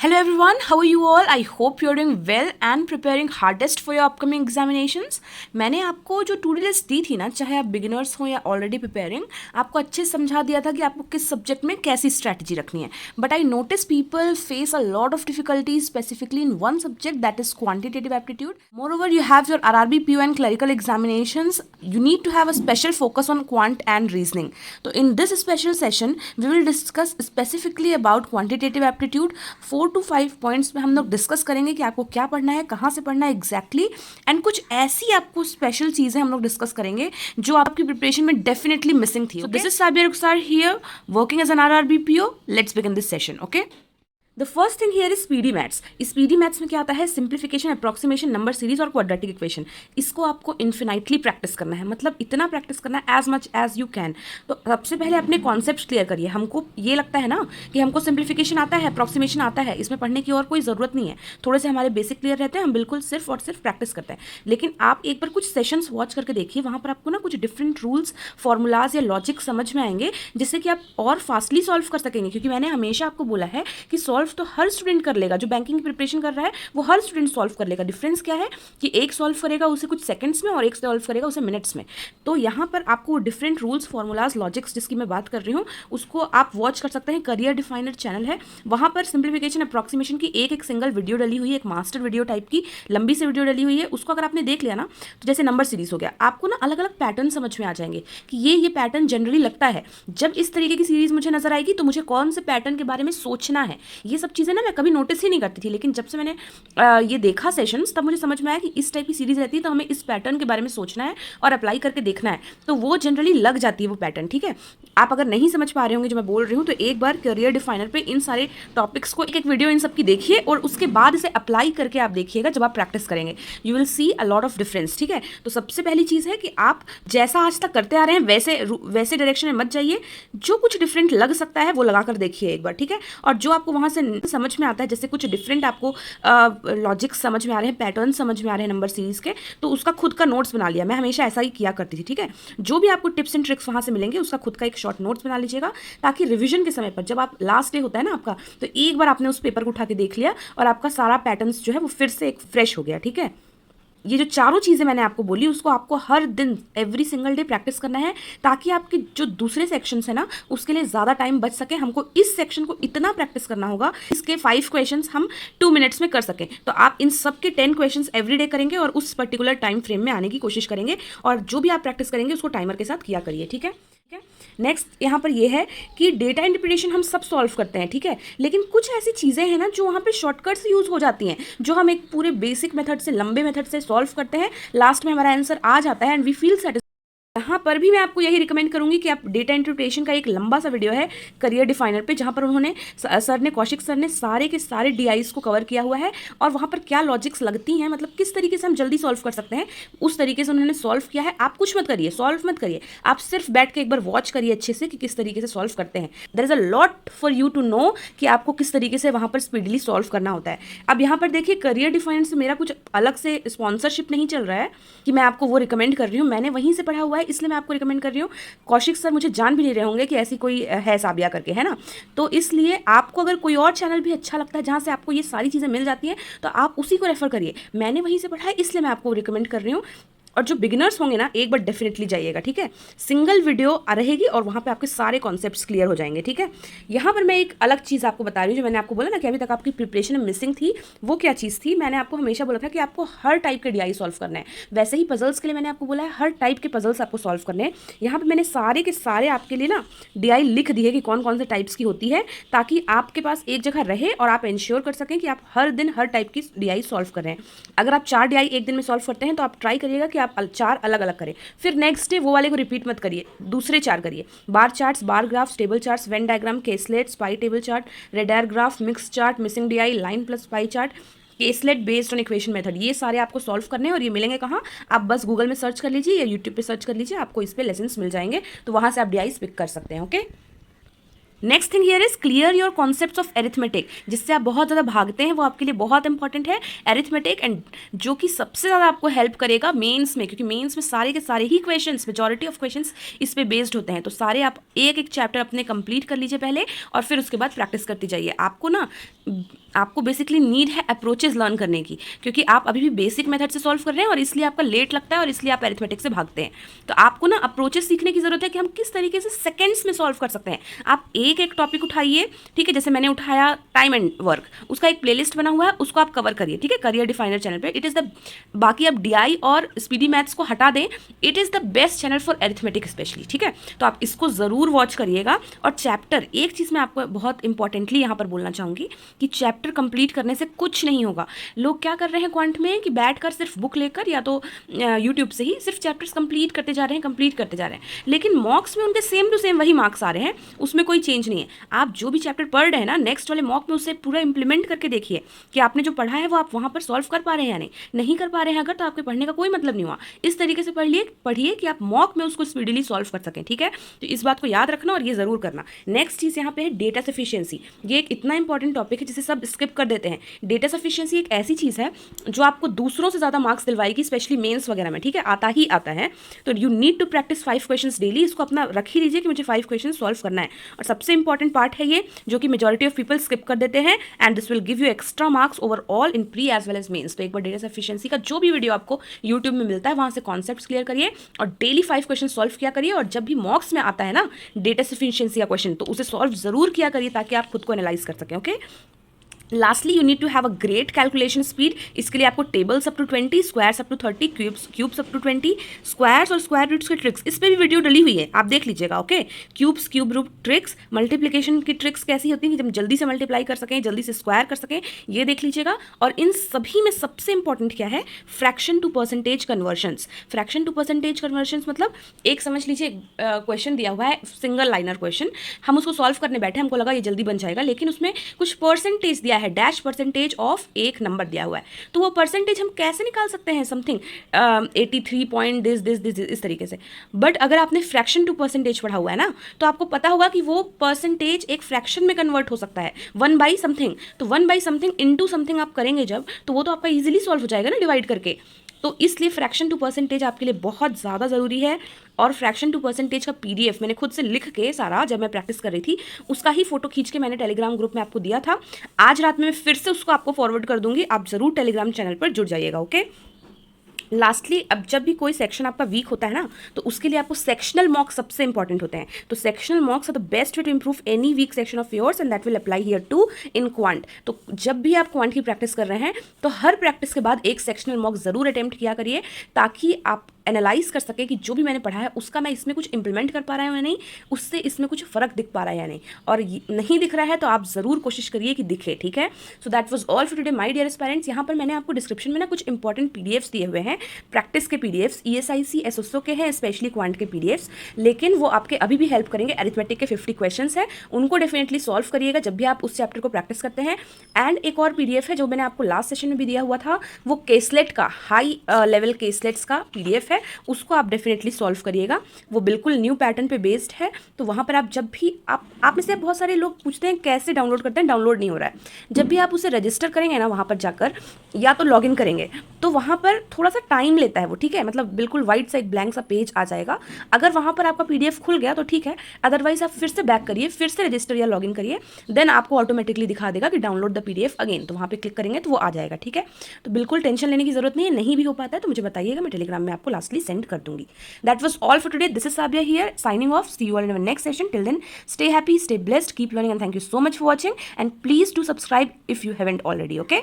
Hello everyone, how are you all? I hope you're doing well and preparing hardest for your upcoming examinations. मैंने आपको जो to D list दी थी ना, चाहे आप बिगिनर्स हो या ऑलरेडी प्रिपेयरिंग, आपको अच्छे से समझा दिया था कि आपको किस सब्जेक्ट में कैसी स्ट्रैटेजी रखनी है. But I notice people face a lot of difficulties specifically in one subject, that is quantitative aptitude. Moreover, you have your RRB, PO and clerical examinations. You need to have a special focus on quant and reasoning. So in this special session, we will discuss specifically about quantitative aptitude. 4 to 5 points में हम लोग discuss करेंगे कि आपको क्या पढ़ना है, कहाँ से पढ़ना है एग्जैक्टली, एंड कुछ ऐसी आपको स्पेशल चीज़ें हम लोग डिस्कस करेंगे जो आपकी प्रिपरेशन में डेफिनेटली मिसिंग थी. This is Sabiya Rukhsar here working as an RRB PO. Let's begin this session. Okay, the first thing here is PD maths. इस पीडी मैथ्स में क्या आता है? सिंप्लीफिकेशन, अप्रॉक्सीमेशन, नंबर सीरीज और क्वाड्रेटिक इक्वेशन. इसको आपको इन्फिनाइटली प्रैक्टिस करना है, मतलब इतना प्रैक्टिस करना है as much as you can. तो सबसे पहले अपने कॉन्सेप्ट क्लियर करिए. हमको ये लगता है ना कि हमको सिंप्लीफिकेशन आता है, अप्रॉक्सीमेशन आता है, इसमें पढ़ने की और कोई ज़रूरत नहीं है. थोड़े से हमारे बेसिक क्लियर रहते हैं, हम बिल्कुल सिर्फ और सिर्फ प्रैक्टिस करते हैं. लेकिन आप एक बार कुछ सेशंस वॉच करके देखिए, वहाँ पर आपको ना कुछ डिफरेंट रूल्स, फॉर्मूलाज या लॉजिक समझ में आएंगे, जिससे कि आप और फास्टली सॉल्व कर सकेंगे. क्योंकि मैंने हमेशा आपको बोला है कि सॉल्व तो हर स्टूडेंट कर लेगा. जो बैंकिंग की प्रिपरेशन कर रहा है वो हर स्टूडेंट सॉल्व कर लेगा. डिफरेंस क्या है कि एक सॉल्व करेगा उसे कुछ सेकंड्स में और एक सॉल्व करेगा उसे मिनट्स में. तो यहाँ पर आपको डिफरेंट रूल्स, फॉर्मूलाज, लॉजिक्स जिसकी मैं बात कर रही हूँ उसको आप वॉच कर सकते हैं. करियर डिफाइनर चैनल है, वहाँ पर सिंप्लीफिकेशन, अप्रॉक्सीमेशन की एक सिंगल वीडियो डली हुई है, एक मास्टर वीडियो टाइप की लंबी सी वीडियो डली हुई है. उसको अगर आपने देख लिया ना, तो जैसे नंबर सीरीज हो गया, आपको ना अलग अलग पैटर्न समझ में आ जाएंगे कि ये पैटर्न जनरली लगता है. जब इस तरीके की सीरीज मुझे नजर आएगी तो मुझे कौन से पैटर्न के बारे में सोचना है. ये सब चीज़ें ना मैं कभी नोटिस ही नहीं करती थी, लेकिन जब से मैंने ये देखा सेशंस, तब मुझे समझ में आया कि इस टाइप की सीरीज रहती है तो हमें इस पैटर्न के बारे में सोचना है और अप्लाई करके देखना है. तो वो जनरली लग जाती है वो पैटर्न. ठीक है, आप अगर नहीं समझ पा रहे होंगे जो मैं बोल रही हूँ, तो एक बार करियर डिफाइनर पे इन सारे टॉपिक्स को एक वीडियो इन सब की देखिए और उसके बाद इसे अप्लाई करके आप देखिएगा. जब आप प्रैक्टिस करेंगे you will see a lot of difference. ठीक है, तो सबसे पहली चीज़ है कि आप जैसा आज तक करते आ रहे हैं वैसे डायरेक्शन में मत जाइए. जो कुछ डिफरेंट लग सकता है वो लगा कर देखिए एक बार. ठीक है, और जो आपको वहाँ से समझ में आता है, जैसे कुछ डिफरेंट आपको लॉजिक समझ में आ रहे हैं, पैटर्न समझ में आ रहे हैं नंबर सीरीज के, तो उसका खुद का नोट्स बना लिया. मैं हमेशा ऐसा ही किया करती थी. ठीक है, जो भी आपको टिप्स एंड ट्रिक्स वहाँ से मिलेंगे उसका खुद का एक शॉर्ट नोट्स बना लीजिएगा, ताकि रिवीजन के समय पर जब आप लास्ट डे होता है ना आपका, तो एक बार आपने उस पेपर को उठा के देख लिया और आपका सारा पैटर्न्स जो है वो फिर से एक फ्रेश हो गया. ठीक है, ये जो चारों चीज़ें मैंने आपको बोली उसको आपको हर दिन एवरी सिंगल डे प्रैक्टिस करना है, ताकि आपके जो दूसरे सेक्शंस है ना उसके लिए ज़्यादा टाइम बच सके. हमको इस सेक्शन को इतना प्रैक्टिस करना होगा, इसके 5 क्वेश्चंस हम 2 मिनट्स में कर सकें. तो आप इन सब के 10 क्वेश्चंस एवरी डे करेंगे और उस पर्टिकुलर टाइम फ्रेम में आने की कोशिश करेंगे, और जो भी आप प्रैक्टिस करेंगे उसको टाइमर के साथ किया करिए. ठीक है, नेक्स्ट यहाँ पर ये है कि डेटा इंटरप्रिटेशन हम सब सॉल्व करते हैं. ठीक है, लेकिन कुछ ऐसी चीज़ें हैं ना जो वहाँ पे शॉर्टकट्स यूज़ हो जाती हैं, जो हम एक पूरे बेसिक मेथड से, लंबे मेथड से सॉल्व करते हैं, लास्ट में हमारा आंसर आ जाता है एंड वी फील सेटिस्फाइड. यहाँ पर भी मैं आपको यही रिकमेंड करूंगी कि आप डेटा इंटरप्रिटेशन का एक लंबा सा वीडियो है करियर डिफाइनर पे, जहाँ पर उन्होंने कौशिक सर ने सारे के सारे DIs को कवर किया हुआ है, और वहाँ पर क्या लॉजिक्स लगती हैं, मतलब किस तरीके से हम जल्दी सॉल्व कर सकते हैं, उस तरीके से उन्होंने सॉल्व किया है. आप कुछ मत करिए, सॉल्व मत करिए, आप सिर्फ बैठ के एक बार वॉच करिए अच्छे से कि किस तरीके से सॉल्व करते हैं. There is a lot for you to know कि आपको किस तरीके से वहाँ पर स्पीडली सॉल्व करना होता है. अब यहाँ पर देखिए, करियर डिफाइनर से मेरा कुछ अलग से स्पॉन्सरशिप नहीं चल रहा है कि मैं आपको वो रिकमेंड कर रही हूँ. मैंने वहीं से पढ़ा हुआ है, इसलिए मैं आपको रिकमेंड कर रही हूँ. कौशिक सर मुझे जान भी नहीं रहे होंगे कि ऐसी कोई है साबिया करके, है ना. तो इसलिए आपको अगर कोई और चैनल भी अच्छा लगता है जहाँ से आपको ये सारी चीज़ें मिल जाती हैं, तो आप उसी को रेफर करिए. मैंने वहीं से पढ़ा है, इसलिए मैं आपको रिकमेंड कर रही हूँ. और जो बिगिनर्स होंगे ना, एक बार डेफिनेटली जाइएगा. ठीक है, सिंगल वीडियो रहेगी और वहाँ पे आपके सारे कॉन्सेप्ट्स क्लियर हो जाएंगे. ठीक है, यहाँ पर मैं एक अलग चीज़ आपको बता रही हूँ, जो मैंने आपको बोला ना कि अभी तक आपकी प्रिपरेशन में मिसिंग थी. वो क्या चीज़ थी? मैंने आपको हमेशा बोला था कि आपको हर टाइप के DI सॉल्व करना है. वैसे ही पजल्स के लिए मैंने आपको बोला है हर टाइप के पजल्स आपको सॉल्व करने हैं. यहाँ पर मैंने सारे के सारे आपके लिए ना DI लिख दिए कि कौन कौन से टाइप्स की होती है, ताकि आपके पास एक जगह रहे और आप इंश्योर कर सकें कि आप हर दिन हर टाइप की DI सॉल्व कर रहे हैं. अगर आप 4 DI एक दिन में सॉल्व करते हैं तो आप ट्राई करिएगा कि आप 4 अलग अलग करें. फिर नेक्स्ट डे वो वाले को रिपीट मत करिए, दूसरे 4 करिए. Bar charts, bar graphs, table charts, Venn diagram, caselet, pie table chart, radar graph, mix chart, missing DI, line plus pie chart, caselet based on equation method. ये सारे आपको सॉल्व करने हैं, और ये मिलेंगे कहाँ? आप बस गूगल में सर्च कर लीजिए या यूट्यूब पे सर्च कर लीजिए, आपको इस पे लेसन्स मिल जाएंगे. तो वहाँ से आप DIs पिक कर सकते हैं. Okay, next thing here is clear your concepts of arithmetic, जिससे आप बहुत ज़्यादा भागते हैं वो आपके लिए बहुत इंपॉर्टेंट है एरिथमेटिक, एंड जो कि सबसे ज़्यादा आपको हेल्प करेगा मेंस में, क्योंकि मेंस में सारे के सारे ही क्वेश्चंस, मेजॉरिटी ऑफ क्वेश्चंस इस पे बेस्ड होते हैं। तो सारे आप एक एक चैप्टर अपने कंप्लीट कर लीजिए पहले, और फिर उसके बाद प्रैक्टिस करती जाइए। आपको बेसिकली नीड है अप्रोचेस लर्न करने की, क्योंकि आप अभी भी बेसिक मेथड से सॉल्व कर रहे हैं और इसलिए आपका लेट लगता है और इसलिए आप अरिथमेटिक से भागते हैं। तो आपको ना अप्रोचेस सीखने की जरूरत है कि हम किस तरीके से सेकंड्स में सॉल्व कर सकते हैं। आप एक एक टॉपिक उठाइए, ठीक है, जैसे मैंने उठाया टाइम एंड वर्क, उसका एक प्लेलिस्ट बना हुआ है, उसको आप कवर करिए, ठीक है, करियर डिफाइनर चैनल पे। इट इज़ द बाकी आप DI और स्पीडी मैथ्स को हटा दें, it is the best channel for arithmetic specially, ठीक है। तो आप इसको ज़रूर वॉच करिएगा। और चैप्टर, एक चीज़ मैं आपको बहुत इंपॉर्टेंटली यहाँ पर बोलना चाहूँगी कि चैप्टर कंप्लीट करने से कुछ नहीं होगा। लोग क्या कर रहे हैं क्वांट में कि बैठकर सिर्फ बुक लेकर या तो यूट्यूब से ही सिर्फ चैप्टर्स कंप्लीट करते जा रहे हैं, लेकिन मॉक्स में उनके सेम टू सेम वही मार्क्स आ रहे हैं, उसमें कोई चेंज नहीं है। आप जो भी चैप्टर पढ़ रहे हैं ना, नेक्स्ट वाले मॉक में उसे पूरा इंप्लीमेंट करके देखिए कि आपने जो पढ़ा है वो आप वहाँ पर सॉल्व कर पा रहे हैं या नहीं कर पा रहे हैं अगर, तो आपके पढ़ने का कोई मतलब नहीं हुआ। इस तरीके से पढ़िए कि आप मॉक में उसको स्पीडीली सॉल्व कर सकें, ठीक है। तो इस बात को याद रखना और ये ज़रूर करना। नेक्स्ट चीज़ यहाँ पे है डेटा सफिशिएंसी। ये एक इतना इंपॉर्टेंट टॉपिक है जिसे सब स्किप कर देते हैं। डेटा सफिशिएंसी एक ऐसी चीज़ है जो आपको दूसरों से ज़्यादा मार्क्स दिलवाएगी, स्पेशली मेंस वगैरह में, ठीक है, आता ही आता है। तो you need to practice 5 questions daily. इसको अपना रख ही लीजिए कि मुझे 5 क्वेश्चन सॉल्व करना है। और सबसे इंपॉर्टेंट पार्ट है ये, जो कि मेजॉरिटी ऑफ पीपल स्किप कर देते हैं, and this will give you extra marks overall in pre as well as mains. तो एक बार डेटा सफिशिएंसी का जो भी वीडियो आपको यूट्यूब में मिलता है वहाँ से कॉन्सेप्ट्स क्लियर करिए और डेली 5 क्वेश्चन सॉल्व किया करिए। और जब भी मॉक्स में आता है ना डेटा सफिशिएंसी का क्वेश्चन, तो उसे सॉल्व जरूर किया करिए ताकि आप खुद को एनालाइज कर सकें, okay. Lastly you need to have a great calculation speed. इसके लिए आपको tables up to 20, squares up to 30, cubes up to 20, squares और स्क्वायर रूट्स की ट्रिक्स, इस पर भी वीडियो डली हुई है, आप देख लीजिएगा, okay. Cube root tricks, multiplication की ट्रिक्स कैसी होती हैं कि जब जल्दी से मल्टीप्लाई कर सकें, जल्दी से स्क्वायर कर सकें, ये देख लीजिएगा। और इन सभी में सबसे इंपॉर्टेंट क्या है, fraction to percentage conversions. Fraction to percentage conversions मतलब एक समझ लीजिए क्वेश्चन दिया हुआ है, सिंगल लाइनर क्वेश्चन, हम उसको सॉल्व करने बैठे, हमको लगा ये जल्दी बन जाएगा, लेकिन उसमें कुछ परसेंटेज दिया है, डैश परसेंटेज ऑफ एक नंबर दिया हुआ है। तो वो परसेंटेज हम कैसे निकाल सकते हैं, समथिंग 83 पॉइंट दिस इस तरीके से। बट अगर आपने फ्रैक्शन टू परसेंटेज पढ़ा हुआ है ना, तो आपको पता होगा कि वो परसेंटेज एक फ्रैक्शन में कन्वर्ट हो सकता है, 1 बाई समथिंग। तो 1 बाई समथिंग इंटू समथिंग आप करेंगे जब, तो वो तो आपका ईजिली सॉल्व हो जाएगा ना डिवाइड करके। तो इसलिए फ्रैक्शन टू परसेंटेज आपके लिए बहुत ज़्यादा ज़रूरी है। और फ्रैक्शन टू परसेंटेज का PDF मैंने खुद से लिख के सारा, जब मैं प्रैक्टिस कर रही थी, उसका ही फोटो खींच के मैंने टेलीग्राम ग्रुप में आपको दिया था। आज रात में मैं फिर से उसको आपको फॉरवर्ड कर दूंगी, आप ज़रूर टेलीग्राम चैनल पर जुड़ जाइएगा, ओके। लास्टली, अब जब भी कोई सेक्शन आपका वीक होता है ना, तो उसके लिए आपको सेक्शनल मॉक सबसे इंपॉर्टेंट होते हैं। तो sectional mocks are the best way to improve any weak section of yours, and that will apply here too in quant. तो जब भी आप क्वांट की प्रैक्टिस कर रहे हैं, तो हर प्रैक्टिस के बाद एक सेक्शनल मॉक जरूर अटेम्प्ट किया करिए, ताकि आप एनालाइज कर सके कि जो भी मैंने पढ़ा है उसका मैं इसमें कुछ इंप्लीमेंट कर पा रहा हूँ या नहीं, उससे इसमें कुछ फ़र्क दिख पा रहा है या नहीं। और नहीं दिख रहा है तो आप ज़रूर कोशिश करिए कि दिखे, ठीक है। So that was all for today my dearest parents. यहाँ पर मैंने आपको डिस्क्रिप्शन में ना कुछ इंपॉर्टेंट PDFs दिए हुए हैं, प्रैक्टिस के PDFs, ESIC SSO के हैं, स्पेशली क्वांट के PDFs, लेकिन वो आपके अभी भी हेल्प करेंगे। अरिथमेटिक के 50 क्वेश्चंस हैं, उनको डेफिनेटली सॉल्व करिएगा जब भी आप उस चैप्टर को प्रैक्टिस करते हैं। एंड एक और PDF है जो मैंने आपको लास्ट सेशन में भी दिया हुआ था, वो केसलेट का, हाई लेवल केसलेट्स का PDF है, उसको आप डेफिनेटली सॉल्व करिएगा। वो बिल्कुल न्यू पैटर्न पे बेस्ड है। तो वहाँ पर आप जब भी आप में से बहुत सारे लोग पूछते हैं कैसे डाउनलोड करते हैं, डाउनलोड नहीं हो रहा है। जब भी आप उसे रजिस्टर करेंगे ना, वहाँ पर जाकर या तो लॉगिन करेंगे, तो वहाँ पर थोड़ा सा टाइम लेता है वो, ठीक है, मतलब बिल्कुल वाइट सा एक ब्लैंक सा पेज आ जाएगा। अगर वहाँ पर आपका PDF खुल गया तो ठीक है, अदरवाइज आप फिर से बैक करिए, फिर से रजिस्टर या लॉगिन करिए, देन आपको ऑटोमेटिकली दिखा देगा कि डाउनलोड द PDF अगेन। तो वहाँ पर क्लिक करेंगे तो वो आ जाएगा, ठीक है। तो बिल्कुल टेंशन लेने की जरूरत नहीं है। नहीं भी हो पाता है तो मुझे बताइएगा, मैं टेलीग्राम में आपको लास्टली सेंड कर दूंगी। That was all for today. This is Sabia here, signing off. See you all in our next session. Till then, stay happy, stay blessed, keep learning, and thank you so much for watching. And please do subscribe if you haven't already, okay?